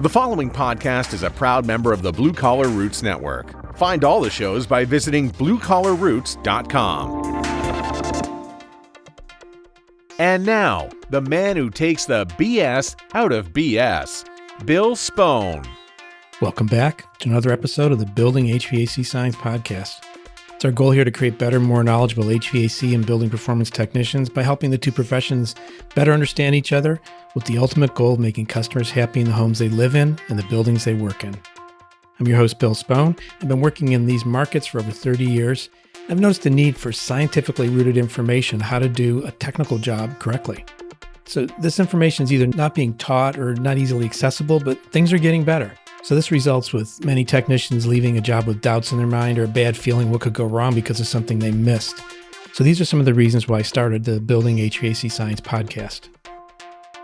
The following podcast is a proud member of the Blue Collar Roots Network. Find all the shows by visiting bluecollarroots.com. And now, the man who takes the BS out of BS, Bill Spohn. Welcome back to another episode of the Building HVAC Science Podcast. It's our goal here to create better, more knowledgeable HVAC and building performance technicians by helping the two professions better understand each other with the ultimate goal of making customers happy in the homes they live in and the buildings they work in. I'm your host, Bill Spohn. I've been working in these markets for over 30 years. I've noticed the need for scientifically rooted information on how to do a technical job correctly. So this information is either not being taught or not easily accessible, but things are getting better. So this results with many technicians leaving a job with doubts in their mind or a bad feeling what could go wrong because of something they missed. So these are some of the reasons why I started the Building HVAC Science podcast.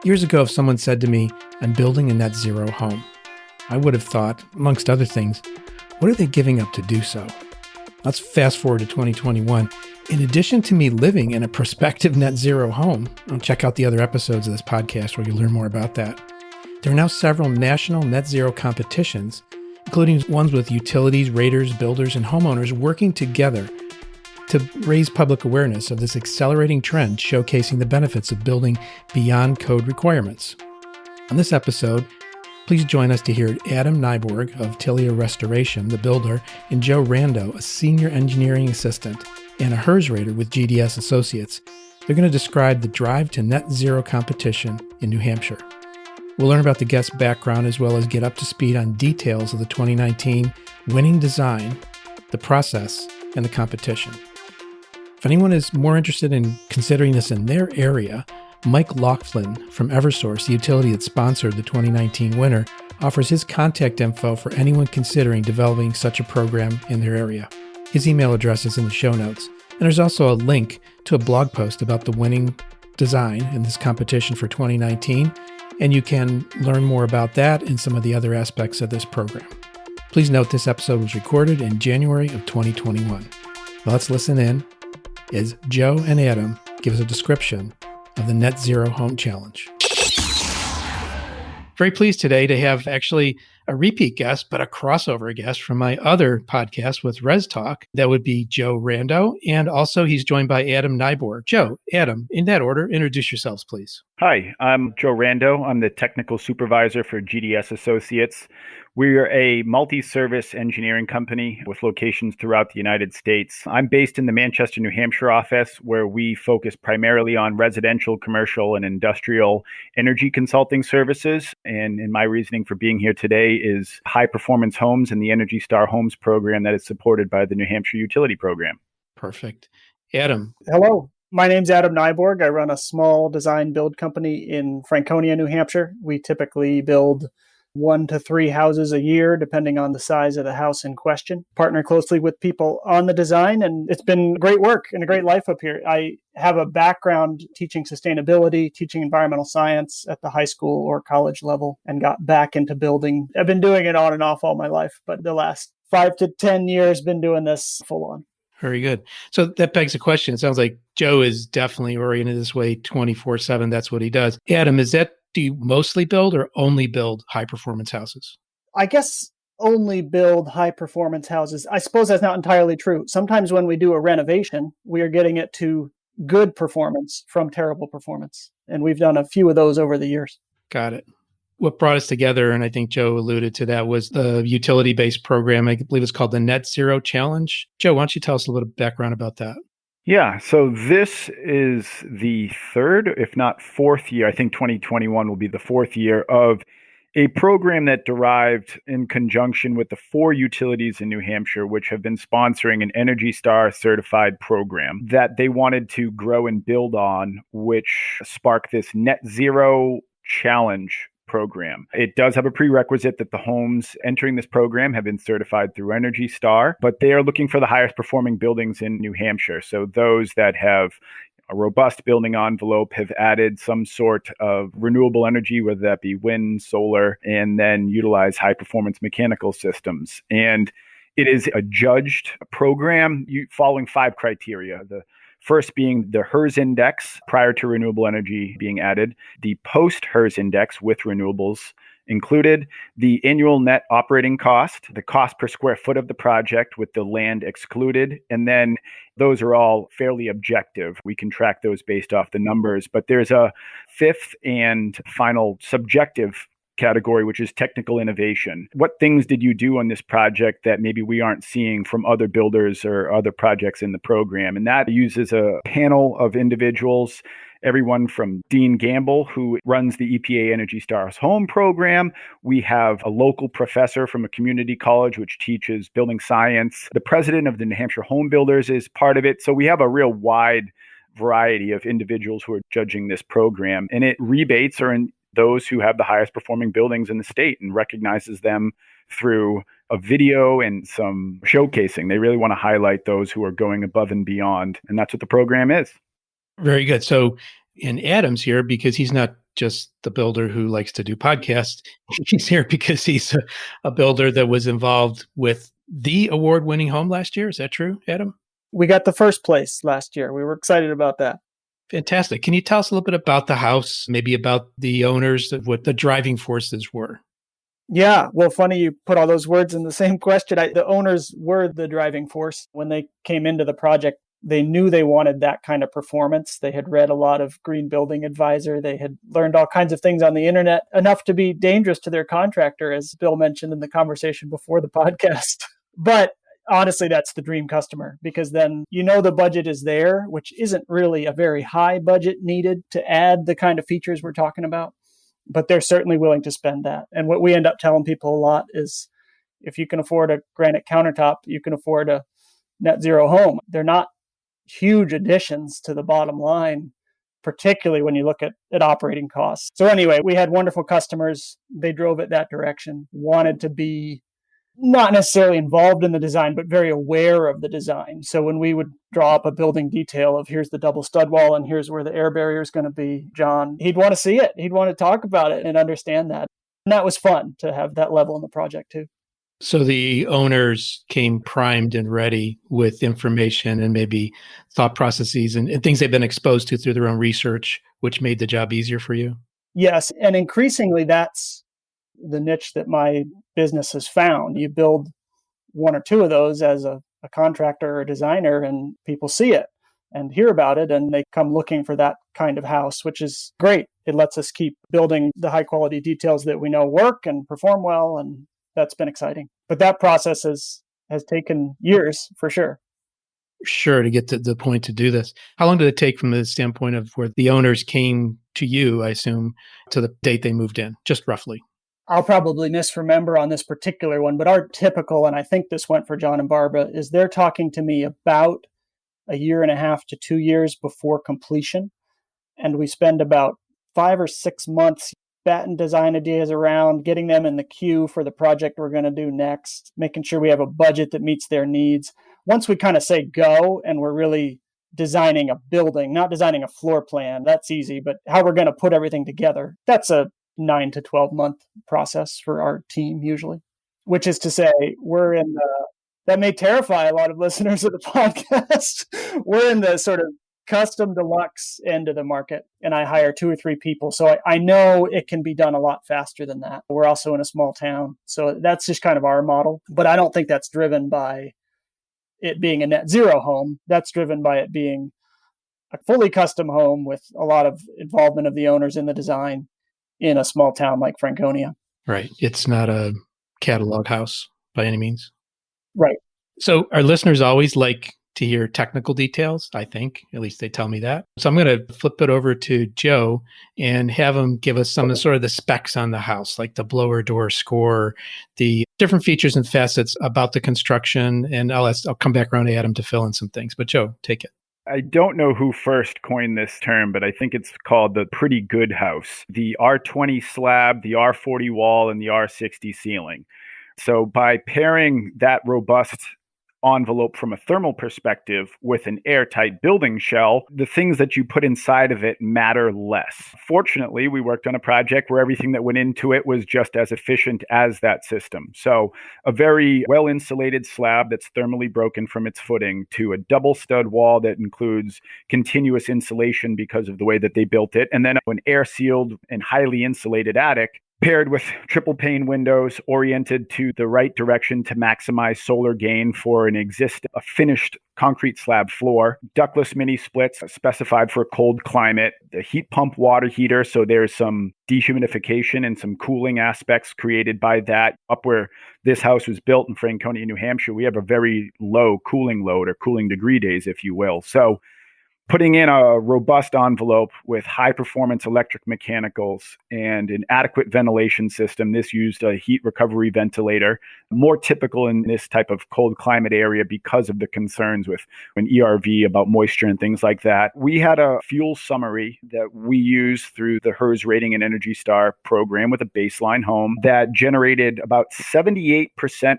Years ago, if someone said to me, I'm building a NetZero home, I would have thought, amongst other things, what are they giving up to do so? Let's fast forward to 2021. In addition to me living in a prospective NetZero home, and check out the other episodes of this podcast where you'll learn more about that. There are now several national NetZero competitions, including ones with utilities, raters, builders, and homeowners working together to raise public awareness of this accelerating trend showcasing the benefits of building beyond code requirements. On this episode, please join us to hear Adam Nyborg of Tilia Restoration, the builder, and Joe Rando, a senior engineering assistant and a HERS rater with GDS Associates. They're going to describe the Drive to NetZero competition in New Hampshire. We'll learn about the guest's background as well as get up to speed on details of the 2019 winning design, the process, and the competition. If anyone is more interested in considering this in their area, Mike Laughlin from Eversource, the utility that sponsored the 2019 winner, offers his contact info for anyone considering developing such a program in their area. His email address is in the show notes, and there's also a link to a blog post about the winning design in this competition for 2019, and you can learn more about that and some of the other aspects of this program. Please note this episode was recorded in January of 2021. Well, let's listen in as Joe and Adam give us a description of the NetZero Home Challenge. Very pleased today to have actually a repeat guest, but a crossover guest from my other podcast with Res Talk. That would be Joe Rando. And also he's joined by Adam Nyborg. Joe, Adam, in that order, introduce yourselves, please. Hi, I'm Joe Rando. I'm the technical supervisor for GDS Associates. We're a multi-service engineering company with locations throughout the United States. I'm based in the Manchester, New Hampshire office, where we focus primarily on residential, commercial, and industrial energy consulting services. And my reasoning for being here today is high-performance homes and the Energy Star Homes program that is supported by the New Hampshire Utility Program. Perfect. Adam. Hello. My name's Adam Nyborg. I run a small design build company in Franconia, New Hampshire. We typically build 1 to 3 houses a year, depending on the size of the house in question. Partner closely with people on the design, and it's been great work and a great life up here. I have a background teaching sustainability, teaching environmental science at the high school or college level, and got back into building. I've been doing it on and off all my life, but the last 5 to 10 years been doing this full on. Very good. So that begs a question. It sounds like Joe is definitely oriented this way 24/7. That's what he does. Adam, do you mostly build or only build high performance houses? I guess only build high performance houses. I suppose that's not entirely true. Sometimes when we do a renovation, we are getting it to good performance from terrible performance. And we've done a few of those over the years. Got it. What brought us together, and I think Joe alluded to that, was the utility-based program. I believe it's called the NetZero Challenge. Joe, why don't you tell us a little background about that? Yeah, so this is the third, if not fourth year, I think 2021 will be the fourth year of a program that derived in conjunction with the 4 utilities in New Hampshire, which have been sponsoring an Energy Star certified program that they wanted to grow and build on, which sparked this NetZero Challenge program. It does have a prerequisite that the homes entering this program have been certified through Energy Star, but they are looking for the highest performing buildings in New Hampshire. So those that have a robust building envelope, have added some sort of renewable energy, whether that be wind, solar, and then utilize high performance mechanical systems. And it is a judged program following 5 criteria. The First being the HERS index prior to renewable energy being added, the post-HERS index with renewables included, the annual net operating cost, the cost per square foot of the project with the land excluded, and then those are all fairly objective. We can track those based off the numbers, but there's a fifth and final subjective category, which is technical innovation. What things did you do on this project that maybe we aren't seeing from other builders or other projects in the program? And that uses a panel of individuals, everyone from Dean Gamble, who runs the EPA Energy Stars Home program. We have a local professor from a community college, which teaches building science. The president of the New Hampshire Home Builders is part of it. So we have a real wide variety of individuals who are judging this program. And it rebates are in those who have the highest performing buildings in the state and recognizes them through a video and some showcasing. They really want to highlight those who are going above and beyond. And that's what the program is. Very good. So, and Adam's here because he's not just the builder who likes to do podcasts. He's here because he's a builder that was involved with the award-winning home last year. Is that true, Adam? We got the first place last year. We were excited about that. Fantastic. Can you tell us a little bit about the house, maybe about the owners, what the driving forces were? Yeah, well, funny you put all those words in the same question. The owners were the driving force. When they came into the project, they knew they wanted that kind of performance. They had read a lot of Green Building Advisor. They had learned all kinds of things on the internet, enough to be dangerous to their contractor, as Bill mentioned in the conversation before the podcast. But honestly, that's the dream customer, because then the budget is there, which isn't really a very high budget needed to add the kind of features we're talking about. But they're certainly willing to spend that. And what we end up telling people a lot is, if you can afford a granite countertop, you can afford a NetZero home. They're not huge additions to the bottom line, particularly when you look at operating costs. So anyway, we had wonderful customers. They drove it that direction, wanted to be not necessarily involved in the design, but very aware of the design. So when we would draw up a building detail of here's the double stud wall and here's where the air barrier is going to be, John, he'd want to see it. He'd want to talk about it and understand that. And that was fun to have that level in the project too. So the owners came primed and ready with information and maybe thought processes and things they've been exposed to through their own research, which made the job easier for you? Yes. And increasingly, that's the niche that my business has found. You build one or two of those as a contractor or a designer, and people see it and hear about it, and they come looking for that kind of house, which is great. It lets us keep building the high quality details that we know work and perform well, and that's been exciting. But that process has taken years for sure. Sure, to get to the point to do this. How long did it take from the standpoint of where the owners came to you, I assume, to the date they moved in, just roughly? I'll probably misremember on this particular one, but our typical, and I think this went for John and Barbara, is they're talking to me about a year and a half to 2 years before completion. And we spend about 5 or 6 months batting design ideas around, getting them in the queue for the project we're going to do next, making sure we have a budget that meets their needs. Once we kind of say go and we're really designing a building, not designing a floor plan, that's easy, but how we're going to put everything together, that's a 9 to 12 month process for our team usually, which is to say we're in the, that may terrify a lot of listeners of the podcast. We're in the sort of custom deluxe end of the market, and I hire 2 or 3 people. So I know it can be done a lot faster than that. We're also in a small town. So that's just kind of our model, but I don't think that's driven by it being a NetZero home. That's driven by it being a fully custom home with a lot of involvement of the owners in the design in a small town like Franconia. Right. It's not a catalog house by any means. Right. So our listeners always like to hear technical details, I think. At least they tell me that. So I'm going to flip it over to Joe and have him give us some of the sort of the specs on the house, like the blower door score, the different features and facets about the construction. And I'll come back around to Adam to fill in some things. But Joe, take it. I don't know who first coined this term, but I think it's called the pretty good house. The R20 slab, the R40 wall, and the R60 ceiling. So by pairing that robust envelope from a thermal perspective with an airtight building shell, the things that you put inside of it matter less. Fortunately, we worked on a project where everything that went into it was just as efficient as that system. So a very well-insulated slab that's thermally broken from its footing to a double stud wall that includes continuous insulation because of the way that they built it, and then an air-sealed and highly insulated attic paired with triple pane windows oriented to the right direction to maximize solar gain for a finished concrete slab floor, ductless mini splits specified for a cold climate, the heat pump water heater, so there's some dehumidification and some cooling aspects created by that. Up where this house was built in Franconia, New Hampshire, we have a very low cooling load, or cooling degree days, if you will. So putting in a robust envelope with high performance electric mechanicals and an adequate ventilation system. This used a heat recovery ventilator, more typical in this type of cold climate area because of the concerns with an ERV about moisture and things like that. We had a fuel summary that we used through the HERS Rating and Energy Star program with a baseline home that generated about 78%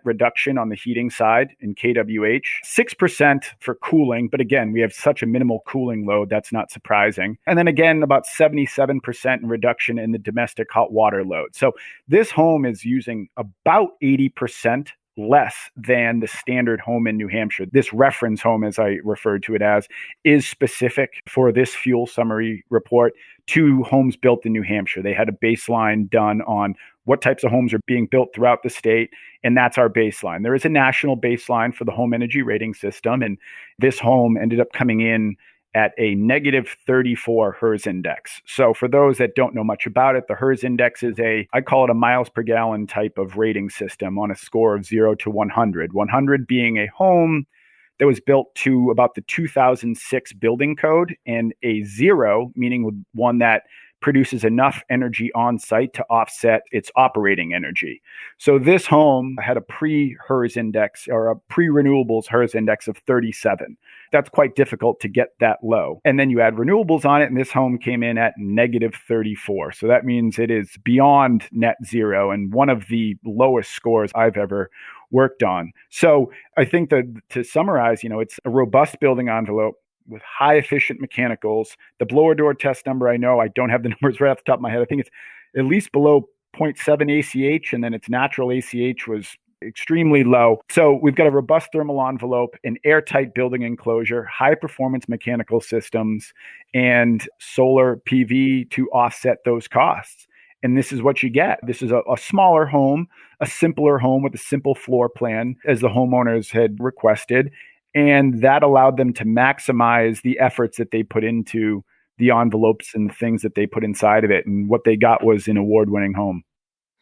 reduction on the heating side in kWh, 6% for cooling. But again, we have such a minimal cooling load, that's not surprising. And then again, about 77% reduction in the domestic hot water load. So this home is using about 80% less than the standard home in New Hampshire. This reference home, as I referred to it as, is specific for this fuel summary report to homes built in New Hampshire. They had a baseline done on what types of homes are being built throughout the state, and that's our baseline. There is a national baseline for the home energy rating system, and this home ended up coming in at a negative 34 HERS index. So for those that don't know much about it, the HERS index is I call it a miles per gallon type of rating system on a score of 0 to 100. 100 being a home that was built to about the 2006 building code, and a 0 meaning one that produces enough energy on site to offset its operating energy. So this home had a pre-HERS index, or a pre-renewables HERS index of 37. That's quite difficult to get that low. And then you add renewables on it, and this home came in at negative 34. So that means it is beyond net zero and one of the lowest scores I've ever worked on. So I think that to summarize, it's a robust building envelope with high efficient mechanicals. The blower door test number, I know I don't have the numbers right off the top of my head. I think it's at least below 0.7 ACH, and then its natural ACH was extremely low. So we've got a robust thermal envelope, an airtight building enclosure, high performance mechanical systems, and solar PV to offset those costs. And this is what you get. This is a smaller home, a simpler home with a simple floor plan, as the homeowners had requested. And that allowed them to maximize the efforts that they put into the envelopes and the things that they put inside of it. And what they got was an award-winning home.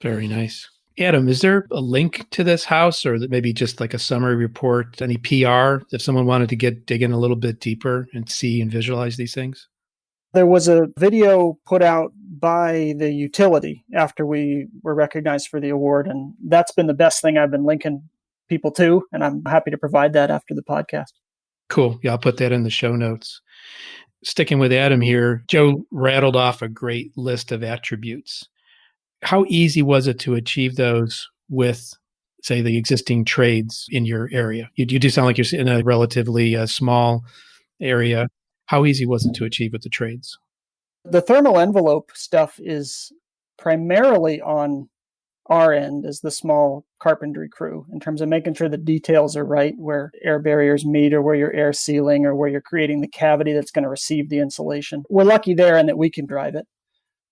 Very nice. Adam, is there a link to this house, or maybe just like a summary report, any PR, if someone wanted to dig in a little bit deeper and see and visualize these things? There was a video put out by the utility after we were recognized for the award, and that's been the best thing I've been linking people to, and I'm happy to provide that after the podcast. Cool. Yeah, I'll put that in the show notes. Sticking with Adam here, Joe rattled off a great list of attributes. How easy was it to achieve those with, say, the existing trades in your area? You do sound like you're in a relatively small area. How easy was it to achieve with the trades? The thermal envelope stuff is primarily on our end as the small carpentry crew, in terms of making sure the details are right, where air barriers meet, or where you're air sealing, or where you're creating the cavity that's going to receive the insulation. We're lucky there in that we can drive it.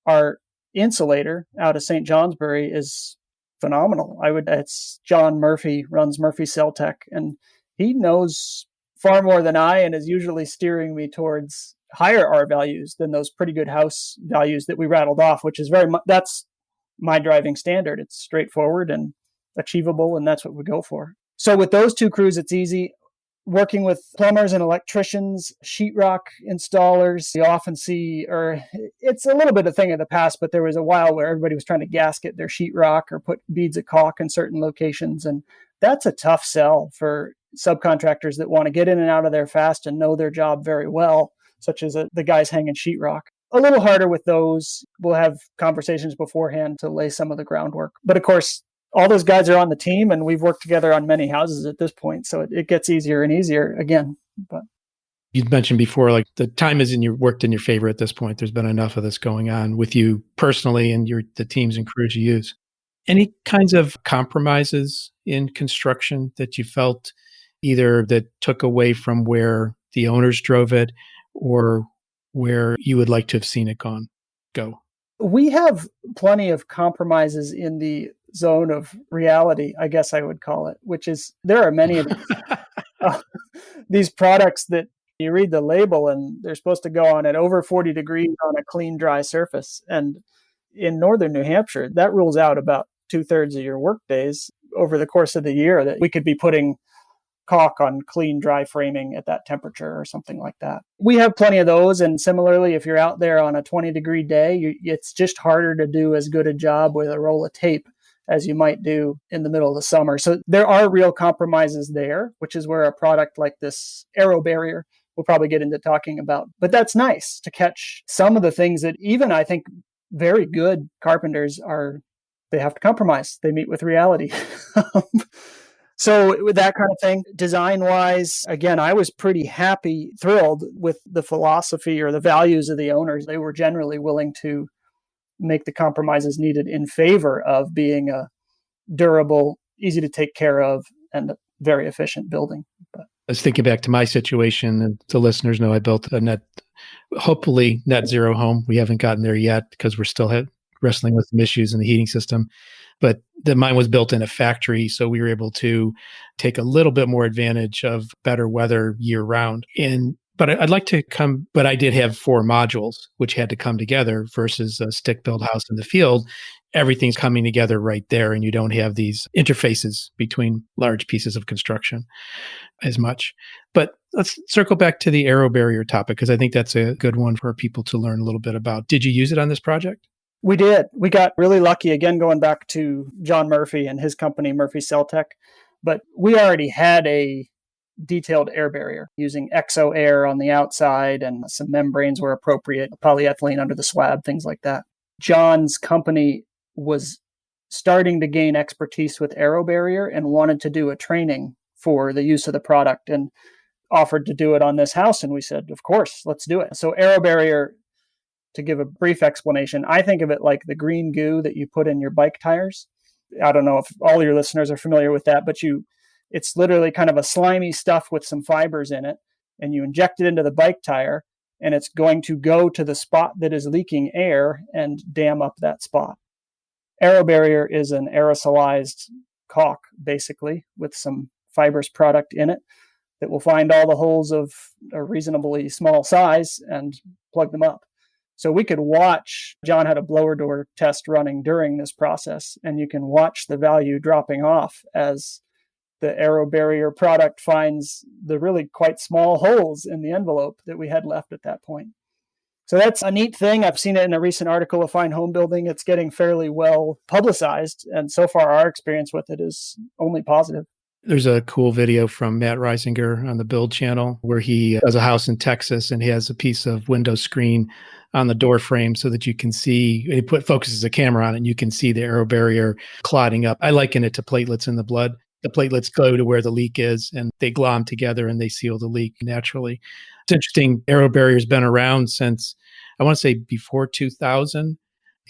Our insulator out of St. Johnsbury is phenomenal. It's John Murphy, runs Murphy Cell Tech, and he knows far more than I, and is usually steering me towards higher R values than those pretty good house values that we rattled off, which is that's my driving standard. It's straightforward and achievable, and that's what we go for. So with those two crews, it's easy. Working with plumbers and electricians, sheetrock installers, you often see, or it's a little bit a thing of the past, but there was a while where everybody was trying to gasket their sheetrock or put beads of caulk in certain locations. And that's a tough sell for subcontractors that want to get in and out of there fast and know their job very well, such as the guys hanging sheetrock. A little harder with those. We'll have conversations beforehand to lay some of the groundwork. But of course, all those guys are on the team, and we've worked together on many houses at this point. So it gets easier and easier again. But you'd mentioned before, like the time is worked in your favor at this point. There's been enough of this going on with you personally and the teams and crews you use. Any kinds of compromises in construction that you felt either that took away from where the owners drove it or where you would like to have seen it go? We have plenty of compromises in the zone of reality, I guess I would call it, which is there are many of these products that you read the label and they're supposed to go on at over 40 degrees on a clean, dry surface. And in northern New Hampshire, that rules out about 2/3 of your work days over the course of the year that we could be putting caulk on clean, dry framing at that temperature or something like that. We have plenty of those. And similarly, if you're out there on a 20-degree day, it's just harder to do as good a job with a roll of tape as you might do in the middle of the summer. So there are real compromises there, which is where a product like this aero barrier we'll probably get into talking about. But that's nice to catch some of the things that even I think very good carpenters they have to compromise. They meet with reality. So with that kind of thing, design-wise, again, I was pretty thrilled with the philosophy or the values of the owners. They were generally willing to make the compromises needed in favor of being a durable, easy to take care of, and a very efficient building. But I was thinking back to my situation, and the listeners know I built hopefully NetZero home. We haven't gotten there yet because we're still wrestling with some issues in the heating system. But mine was built in a factory, so we were able to take a little bit more advantage of better weather year round. But I'd like to but I did have 4 modules, which had to come together versus a stick-built house in the field. Everything's coming together right there, and you don't have these interfaces between large pieces of construction as much. But let's circle back to the aero barrier topic, because I think that's a good one for people to learn a little bit about. Did you use it on this project? We did. We got really lucky, again, going back to John Murphy and his company, Murphy Cell Tech. But we already had a detailed air barrier using exo air on the outside, and some membranes were appropriate, polyethylene under the slab, things like that. John's company was starting to gain expertise with aero barrier and wanted to do a training for the use of the product and offered to do it on this house. And we said, of course, let's do it. So aero barrier, to give a brief explanation, I think of it like the green goo that you put in your bike tires. I don't know if all your listeners are familiar with that, but it's literally kind of a slimy stuff with some fibers in it, and you inject it into the bike tire, and it's going to go to the spot that is leaking air and dam up that spot. Aero barrier is an aerosolized caulk, basically, with some fibrous product in it that will find all the holes of a reasonably small size and plug them up. So we could watch, John had a blower door test running during this process, and you can watch the value dropping off as the aero barrier product finds the really quite small holes in the envelope that we had left at that point. So that's a neat thing. I've seen it in a recent article of Fine Home Building. It's getting fairly well publicized, and so far our experience with it is only positive. There's a cool video from Matt Reisinger on the Build channel where he has a house in Texas and he has a piece of window screen on the door frame so that you can see, he focuses a camera on it and you can see the aero barrier clotting up. I liken it to platelets in the blood. The platelets go to where the leak is and they glom together and they seal the leak naturally. It's interesting. Aero barrier has been around since, I want to say before 2000.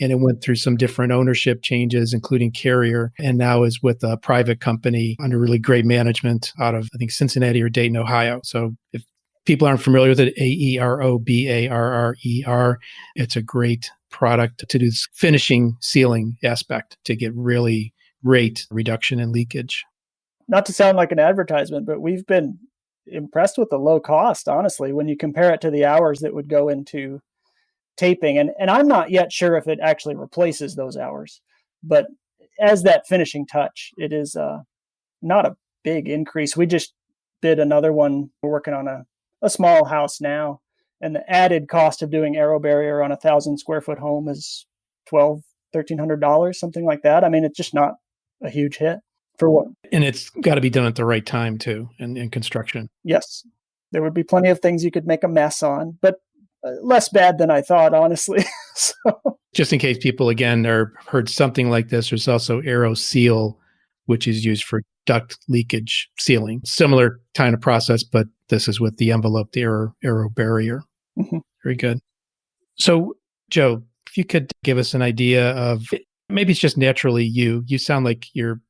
And it went through some different ownership changes, including Carrier, and now is with a private company under really great management out of, I think, Cincinnati or Dayton, Ohio. So if people aren't familiar with it, AEROBARRER, it's a great product to do this finishing sealing aspect to get really great reduction in leakage. Not to sound like an advertisement, but we've been impressed with the low cost, honestly, when you compare it to the hours that would go into taping. And I'm not yet sure if it actually replaces those hours, but as that finishing touch, it is not a big increase. We just did another one. We're working on a small house now, and the added cost of doing aero barrier on 1,000 square foot home is $1,300, something like that. I mean, it's just not a huge hit for what. And it's got to be done at the right time too in construction. Yes. There would be plenty of things you could make a mess on, but less bad than I thought, honestly. So, Just in case people, again, heard something like this, there's also Aero Seal, which is used for duct leakage sealing. Similar kind of process, but this is with the enveloped aero barrier. mhm. Very good. So, Joe, if you could give us an idea of, maybe it's just naturally you sound like you're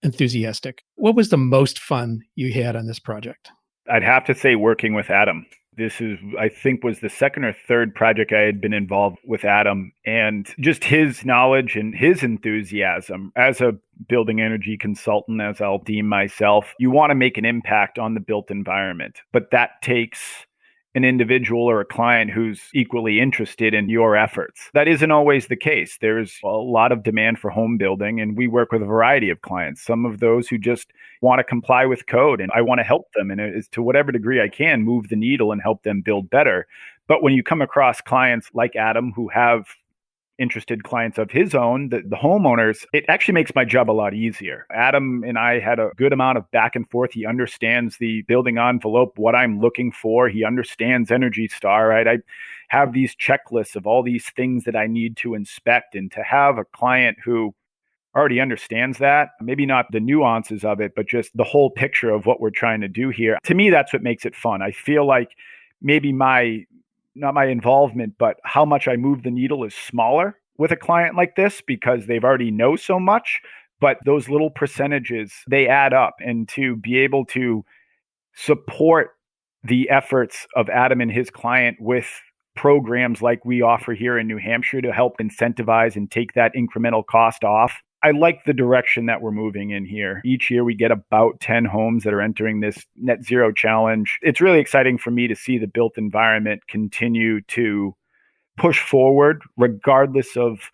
enthusiastic. What was the most fun you had on this project? I'd have to say working with Adam. This is, I think, was the second or third project I had been involved with Adam, and just his knowledge and his enthusiasm as a building energy consultant, as I'll deem myself. You want to make an impact on the built environment, but that takes an individual or a client who's equally interested in your efforts. That isn't always the case. There's a lot of demand for home building, and we work with a variety of clients. Some of those who just want to comply with code, and I want to help them, and it's to whatever degree I can move the needle and help them build better. But when you come across clients like Adam who have interested clients of his own, the homeowners, it actually makes my job a lot easier. Adam and I had a good amount of back and forth. He understands the building envelope, what I'm looking for. He understands Energy Star, right? I have these checklists of all these things that I need to inspect, and to have a client who already understands that, maybe not the nuances of it, but just the whole picture of what we're trying to do here. To me, that's what makes it fun. I feel like maybe not my involvement, but how much I move the needle is smaller with a client like this because they've already know so much. But those little percentages, they add up. And to be able to support the efforts of Adam and his client with programs like we offer here in New Hampshire to help incentivize and take that incremental cost off, I like the direction that we're moving in here. Each year we get about 10 homes that are entering this NetZero challenge. It's really exciting for me to see the built environment continue to push forward, regardless of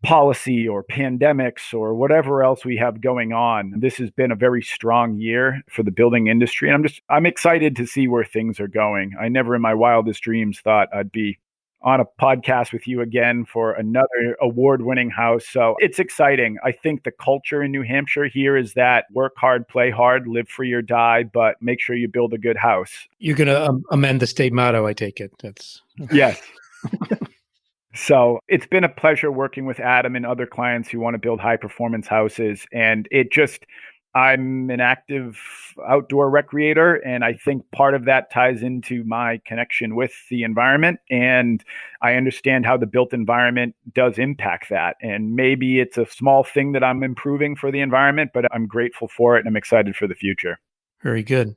policy or pandemics or whatever else we have going on. This has been a very strong year for the building industry. And I'm excited to see where things are going. I never in my wildest dreams thought I'd be on a podcast with you again for another award-winning house. So it's exciting. I think the culture in New Hampshire here is that work hard, play hard, live free or die, but make sure you build a good house. You're going to amend the state motto, I take it. Yes. So it's been a pleasure working with Adam and other clients who want to build high performance houses. And I'm an active outdoor recreator, and I think part of that ties into my connection with the environment. And I understand how the built environment does impact that. And maybe it's a small thing that I'm improving for the environment, but I'm grateful for it and I'm excited for the future. Very good.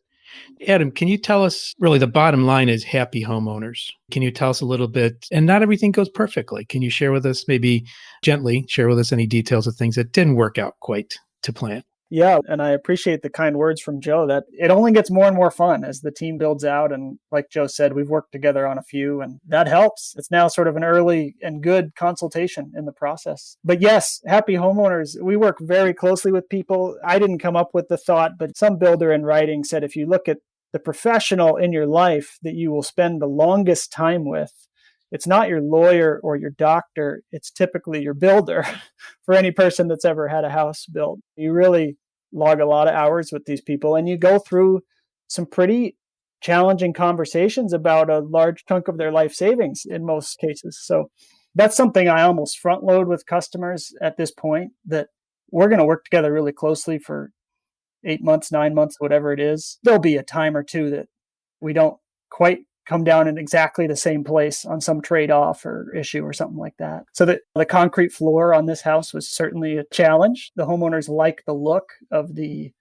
Adam, can you tell us, really the bottom line is happy homeowners. Can you tell us a little bit, and not everything goes perfectly. Can you share with us, maybe gently share with us any details of things that didn't work out quite to plan? Yeah, and I appreciate the kind words from Joe that it only gets more and more fun as the team builds out. And like Joe said, we've worked together on a few, and that helps. It's now sort of an early and good consultation in the process. But yes, happy homeowners, we work very closely with people. I didn't come up with the thought, but some builder in writing said, if you look at the professional in your life that you will spend the longest time with, it's not your lawyer or your doctor, it's typically your builder for any person that's ever had a house built. You really log a lot of hours with these people, and you go through some pretty challenging conversations about a large chunk of their life savings in most cases. So that's something I almost front load with customers at this point, that we're going to work together really closely for 8 months, 9 months, whatever it is. There'll be a time or two that we don't quite come down in exactly the same place on some trade-off or issue or something like that. So the concrete floor on this house was certainly a challenge. The homeowners like the look of the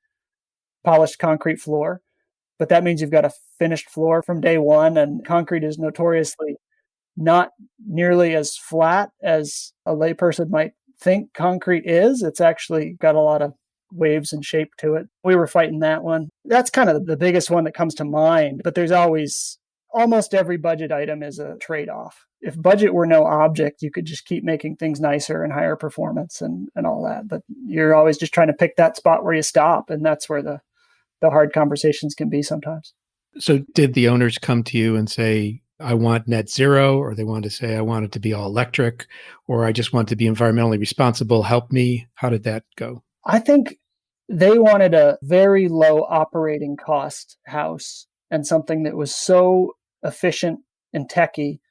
polished concrete floor, but that means you've got a finished floor from day one, and concrete is notoriously not nearly as flat as a layperson might think concrete is. It's actually got a lot of waves and shape to it. We were fighting that one. That's kind of the biggest one that comes to mind, but there's almost every budget item is a trade-off. If budget were no object, you could just keep making things nicer and higher performance and all that. But you're always just trying to pick that spot where you stop. And that's where the hard conversations can be sometimes. So did the owners come to you and say, I want net zero, or they wanted to say, I want it to be all electric, or I just want to be environmentally responsible, help me? How did that go? I think they wanted a very low operating cost house and something that was so efficient and techy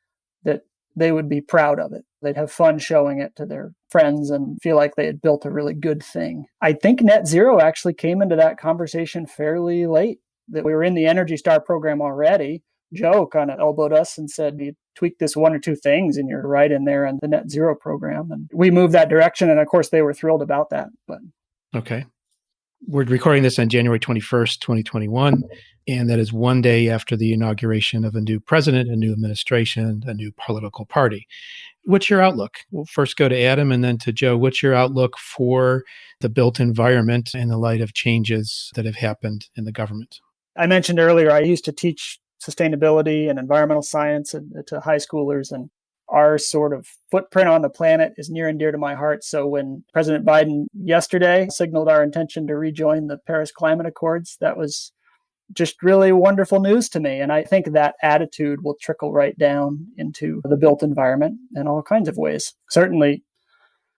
they would be proud of it. They'd have fun showing it to their friends and feel like they had built a really good thing. I think NetZero actually came into that conversation fairly late, that we were in the Energy Star program already. Joe kind of elbowed us and said, you tweak this one or two things and you're right in there in the NetZero program. And we moved that direction. And of course, they were thrilled about that. But Okay. We're recording this on January 21st, 2021, and that is one day after the inauguration of a new president, a new administration, a new political party. What's your outlook? We'll first go to Adam and then to Joe. What's your outlook for the built environment in the light of changes that have happened in the government? I mentioned earlier, I used to teach sustainability and environmental science to high schoolers, and our sort of footprint on the planet is near and dear to my heart. So when President Biden yesterday signaled our intention to rejoin the Paris Climate Accords, that was just really wonderful news to me. And I think that attitude will trickle right down into the built environment in all kinds of ways. Certainly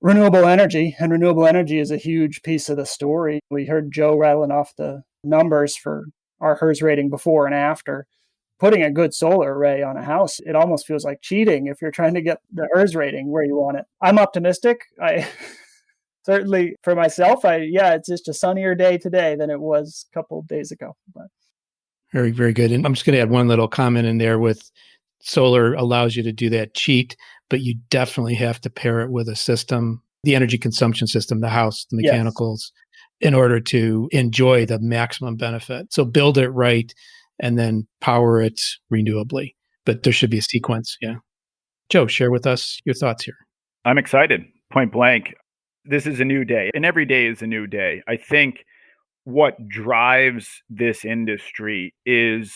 renewable energy, and renewable energy is a huge piece of the story. We heard Joe rattling off the numbers for our HERS rating before and after. Putting a good solar array on a house, it almost feels like cheating if you're trying to get the HERS rating where you want it. I'm optimistic. I certainly for myself, it's just a sunnier day today than it was a couple of days ago. But Very, very good. And I'm just going to add one little comment in there with solar allows you to do that cheat, but you definitely have to pair it with a system, the energy consumption system, the house, the mechanicals, in order to enjoy the maximum benefit. So build it right and then power it renewably. But there should be a sequence. Yeah. Joe, share with us your thoughts here. I'm excited, point blank. This is a new day, and every day is a new day. I think what drives this industry is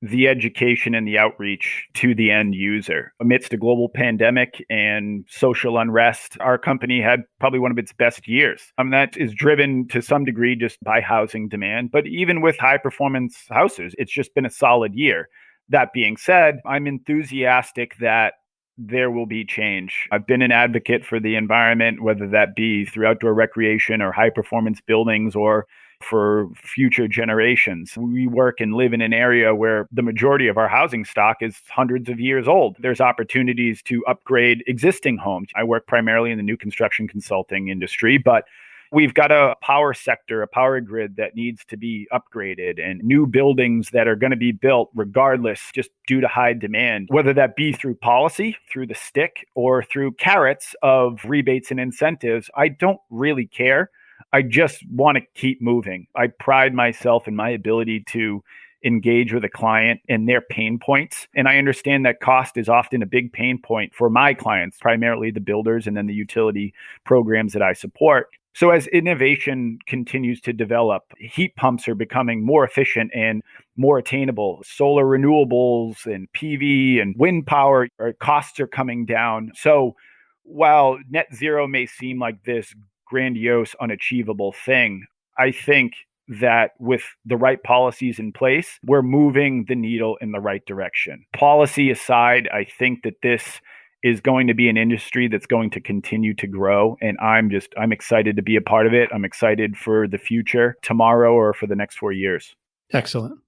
the education and the outreach to the end user. Amidst a global pandemic and social unrest, our company had probably one of its best years. That is driven to some degree just by housing demand, but even with high performance houses, it's just been a solid year. That being said, I'm enthusiastic that there will be change. I've been an advocate for the environment, whether that be through outdoor recreation or high performance buildings or for future generations. We work and live in an area where the majority of our housing stock is hundreds of years old. There's opportunities to upgrade existing homes. I work primarily in the new construction consulting industry, but we've got a power sector, a power grid that needs to be upgraded and new buildings that are going to be built regardless, just due to high demand, whether that be through policy, through the stick, or through carrots of rebates and incentives. I don't really care. I just want to keep moving. I pride myself in my ability to engage with a client and their pain points. And I understand that cost is often a big pain point for my clients, primarily the builders and then the utility programs that I support. So as innovation continues to develop, heat pumps are becoming more efficient and more attainable. Solar renewables and PV and wind power, costs are coming down. So while net zero may seem like this grandiose, unachievable thing, I think that with the right policies in place, we're moving the needle in the right direction. Policy aside, I think that this is going to be an industry that's going to continue to grow. And I'm excited to be a part of it. I'm excited for the future, tomorrow or for the next 4 years. Excellent.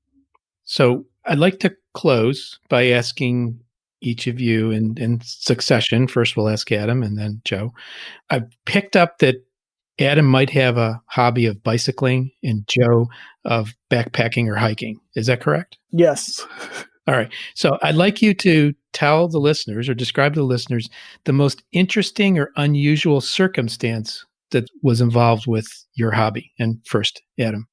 So I'd like to close by asking each of you in succession. First, we'll ask Adam and then Joe. I've picked up that Adam might have a hobby of bicycling and Joe of backpacking or hiking. Is that correct? yes. All right. So I'd like you to tell the listeners or describe to the listeners the most interesting or unusual circumstance that was involved with your hobby. And first, Adam.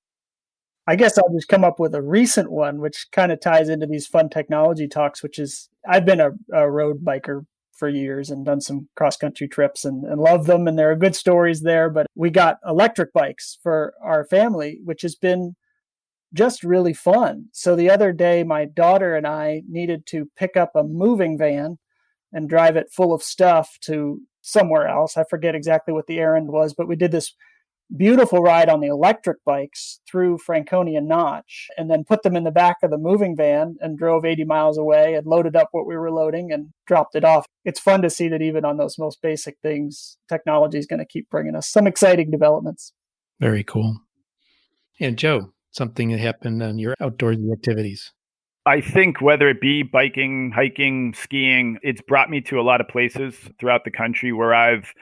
I guess I'll just come up with a recent one, which kind of ties into these fun technology talks, which is I've been a road biker for years and done some cross-country trips and love them. And there are good stories there. But we got electric bikes for our family, which has been just really fun. So the other day, my daughter and I needed to pick up a moving van and drive it full of stuff to somewhere else. I forget exactly what the errand was, but we did this beautiful ride on the electric bikes through Franconia Notch and then put them in the back of the moving van and drove 80 miles away and loaded up what we were loading and dropped it off. It's fun to see that even on those most basic things, technology is going to keep bringing us some exciting developments. Very cool. And Joe, something that happened on your outdoorsy activities. I think whether it be biking, hiking, skiing, it's brought me to a lot of places throughout the country where I've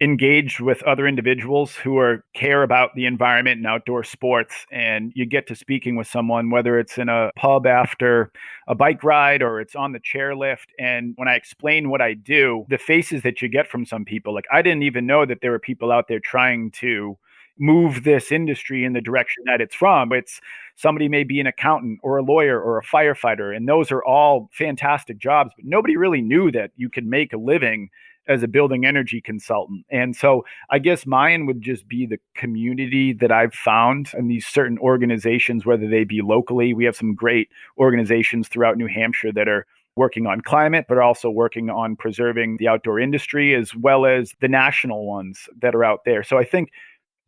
engaged with other individuals who care about the environment and outdoor sports. And you get to speaking with someone, whether it's in a pub after a bike ride or it's on the chairlift. And when I explain what I do, the faces that you get from some people, like I didn't even know that there were people out there trying to move this industry in the direction that it's from. It's somebody may be an accountant or a lawyer or a firefighter, and those are all fantastic jobs, but nobody really knew that you could make a living as a building energy consultant. And so I guess mine would just be the community that I've found in these certain organizations, whether they be locally. We have some great organizations throughout New Hampshire that are working on climate, but are also working on preserving the outdoor industry, as well as the national ones that are out there. So I think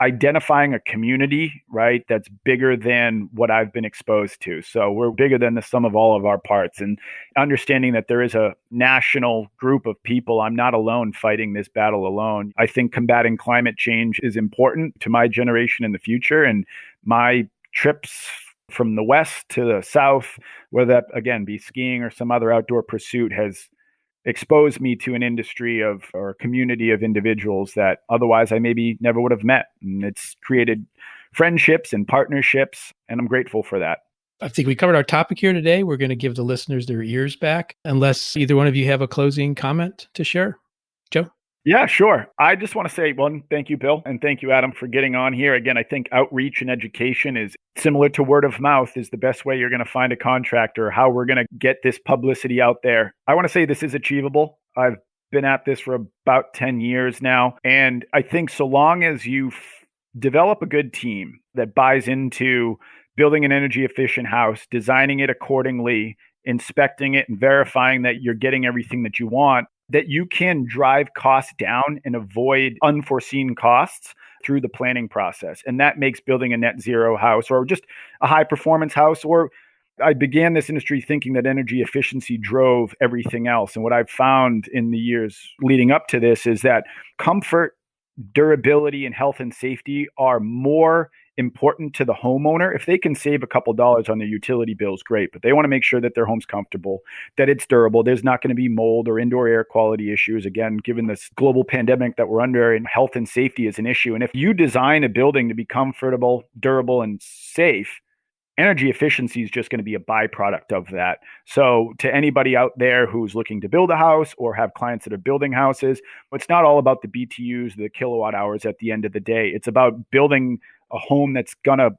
identifying a community, right, that's bigger than what I've been exposed to. So we're bigger than the sum of all of our parts, and understanding that there is a national group of people. I'm not alone fighting this battle alone. I think combating climate change is important to my generation in the future, and my trips from the west to the south, whether that again be skiing or some other outdoor pursuit, has exposed me to an industry or a community of individuals that otherwise I maybe never would have met. And it's created friendships and partnerships, and I'm grateful for that. I think we covered our topic here today. We're going to give the listeners their ears back, unless either one of you have a closing comment to share. Joe? Yeah, sure. I just want to say, one, thank you, Bill, and thank you, Adam, for getting on here. Again, I think outreach and education is similar to word of mouth is the best way you're going to find a contractor, how we're going to get this publicity out there. I want to say this is achievable. I've been at this for about 10 years now, and I think so long as you develop a good team that buys into building an energy efficient house, designing it accordingly, inspecting it and verifying that you're getting everything that you want, that you can drive costs down and avoid unforeseen costs through the planning process. And that makes building a net zero house or just a high performance house. Or I began this industry thinking that energy efficiency drove everything else. And what I've found in the years leading up to this is that comfort, durability, and health and safety are more important to the homeowner. If they can save a couple dollars on their utility bills, great, but they want to make sure that their home's comfortable, that it's durable. There's not going to be mold or indoor air quality issues. Again, given this global pandemic that we're under, and health and safety is an issue. And if you design a building to be comfortable, durable, and safe, energy efficiency is just going to be a byproduct of that. So to anybody out there who's looking to build a house or have clients that are building houses, it's not all about the BTUs, the kilowatt hours at the end of the day. It's about building a home that's going to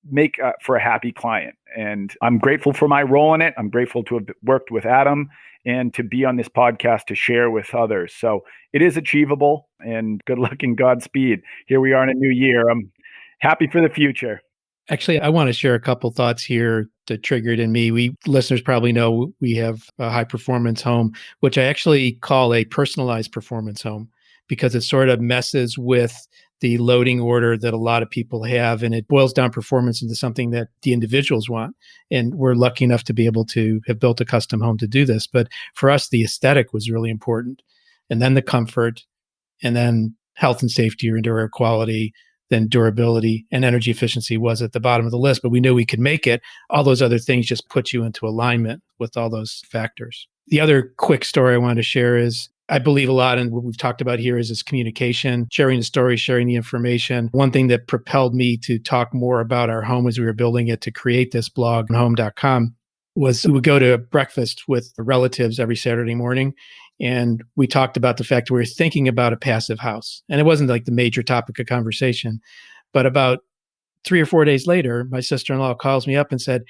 make for a happy client. And I'm grateful for my role in it. I'm grateful to have worked with Adam and to be on this podcast to share with others. So it is achievable, and good luck and Godspeed. Here we are in a new year. I'm happy for the future. Actually, I want to share a couple thoughts here that triggered in me. Listeners probably know we have a high performance home, which I actually call a personalized performance home, because it sort of messes with the loading order that a lot of people have, and it boils down performance into something that the individuals want. And we're lucky enough to be able to have built a custom home to do this. But for us, the aesthetic was really important. And then the comfort, and then health and safety or indoor air quality, then durability and energy efficiency was at the bottom of the list, but we knew we could make it. All those other things just put you into alignment with all those factors. The other quick story I wanted to share is I believe a lot in what we've talked about here is this communication, sharing the story, sharing the information. One thing that propelled me to talk more about our home as we were building it to create this blog on home.com was we would go to breakfast with relatives every Saturday morning. And we talked about the fact that we were thinking about a passive house. And it wasn't like the major topic of conversation. But about 3 or 4 days later, my sister-in-law calls me up and said,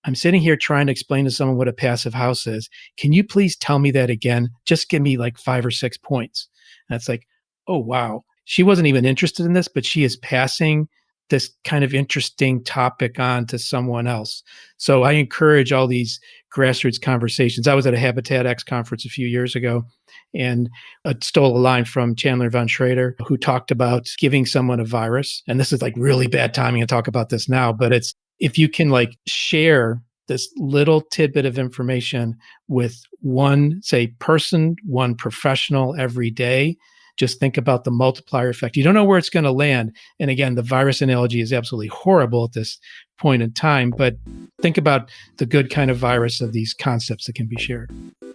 I'm sitting here trying to explain to someone what a passive house is. Can you please tell me that again? Just give me like 5 or 6 points. And it's like, oh, wow. She wasn't even interested in this, but she is passing this kind of interesting topic on to someone else. So I encourage all these grassroots conversations. I was at a Habitat X conference a few years ago, and I stole a line from Chandler Von Schrader, who talked about giving someone a virus. And this is like really bad timing to talk about this now, but it's if you can like share this little tidbit of information with one, say, person, one professional every day, just think about the multiplier effect. You don't know where it's going to land. And again, the virus analogy is absolutely horrible at this point in time, but think about the good kind of virus of these concepts that can be shared.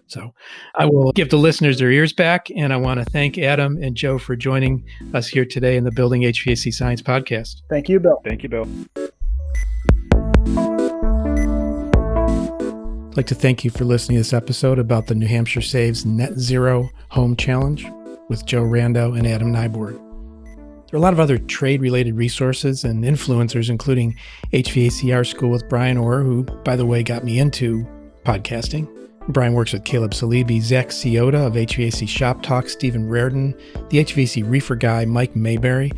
So I will give the listeners their ears back, and I want to thank Adam and Joe for joining us here today in the Building HVAC Science podcast. Thank you, Bill. Thank you, Bill. I'd like to thank you for listening to this episode about the New Hampshire Saves NetZero Home Challenge with Joe Rando and Adam Nyborg. There are a lot of other trade-related resources and influencers, including HVACR School with Brian Orr, who, by the way, got me into podcasting. Brian works with Caleb Salibi, Zach Ciota of HVAC Shop Talk, Stephen Reardon, the HVAC Reefer Guy, Mike Mayberry,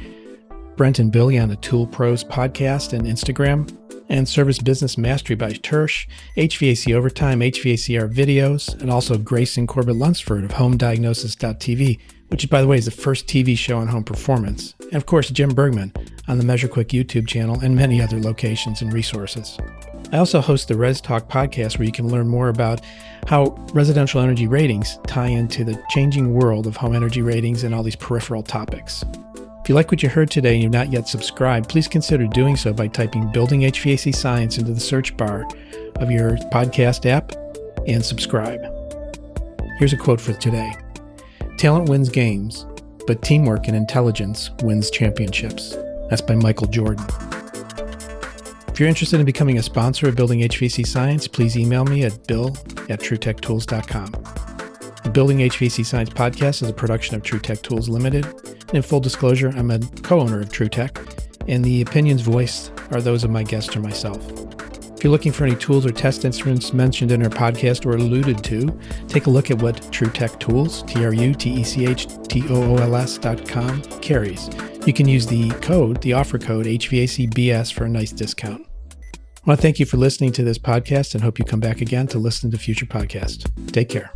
Brent and Billy on the Tool Pros podcast and Instagram, and Service Business Mastery by Tersh, HVAC Overtime, HVACR videos, and also Grace and Corbett Lunsford of HomeDiagnosis.tv, which, by the way, is the first TV show on home performance. And of course, Jim Bergman on the Measure Quick YouTube channel and many other locations and resources. I also host the Res Talk podcast, where you can learn more about how residential energy ratings tie into the changing world of home energy ratings and all these peripheral topics. If you like what you heard today and you're not yet subscribed, please consider doing so by typing Building HVAC Science into the search bar of your podcast app and subscribe. Here's a quote for today. Talent wins games, but teamwork and intelligence wins championships. That's by Michael Jordan. If you're interested in becoming a sponsor of Building HVAC Science, please email me at bill@truetech.tools.com. The Building HVAC Science podcast is a production of TrueTech Tools Limited. And in full disclosure, I'm a co-owner of TrueTech, and the opinions voiced are those of my guest or myself. If you're looking for any tools or test instruments mentioned in our podcast or alluded to, take a look at what TrueTech Tools, TrueTechTools.com carries. You can use the offer code HVACBS for a nice discount. I want to thank you for listening to this podcast and hope you come back again to listen to future podcasts. Take care.